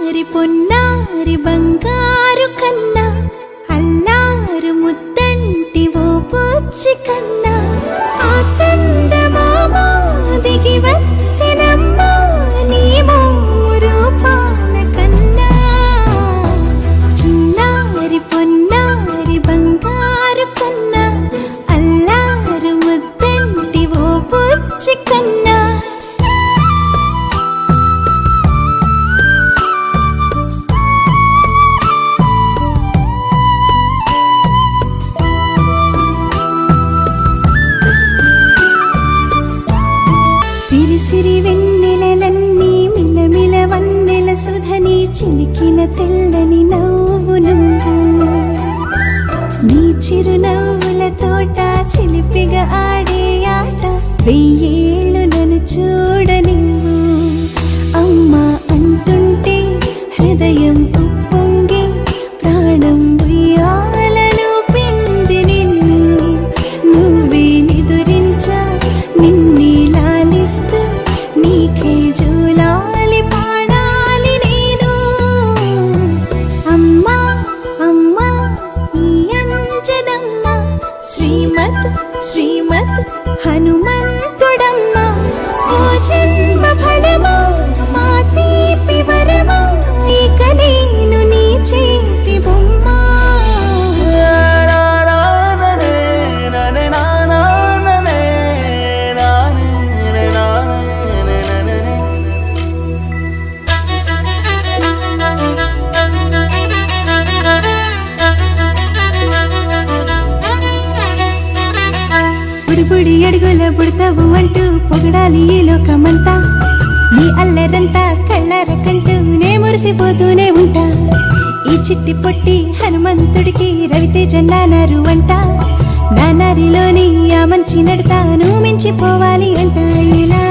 చిన్నారి పొన్నారి బంగారు కన్నా అల్లారు ముద్దంటి ఓ పూచి కన్నా ఆ చందమామ దిగి వచ్చినమ్మా నీ రూపాల కన్నా చిన్నారి పొన్నారి బంగారు కన్నా అల్లారు ముద్దంటి ఓ పూచి కన్నా సిరి సిరి వెన్నెలలన్నీ మిలమిల వన్నెల సుధని చిలికిన తెల్లని నవ్వు నువ్వు నీ చిరునవ్వుల తోట చిలిపిగా ఆడే ఆట వెయ్యేళ్ళు నన్ను చూడ నువ్వు అమ్మా అంటుంటే హృదయం ఉప్పొంగి ప్రాణం ఉయ్యాలలో పిండి నిన్ను నువ్వే నిదురించా నిన్నే లాలిస్తూ నీకే జూలాలి పాడాలి నేను అమ్మా అమ్మా ఈ అంజనమ్మ శ్రీమత్ శ్రీమత్ హనుమంతుడమ్మ ఓ జన్మ ఫలమా మా తీపి వరమా ఇక నేను నీ చేతి బొమ్మ బుడి అడుగుల బుడతావు అంటూ పొగడాలి ఈ లోకమంతా నీ అల్లరంతా కళ్ళారకంటూ నే మురిసిపోతూనే ఉంటా ఈ చిట్టి పొట్టి హనుమంతుడికి రవితేజ నానారు అంట నానారిలోని ఆ మంచి నడతా నువ్వు మించిపోవాలి అంట ఇలా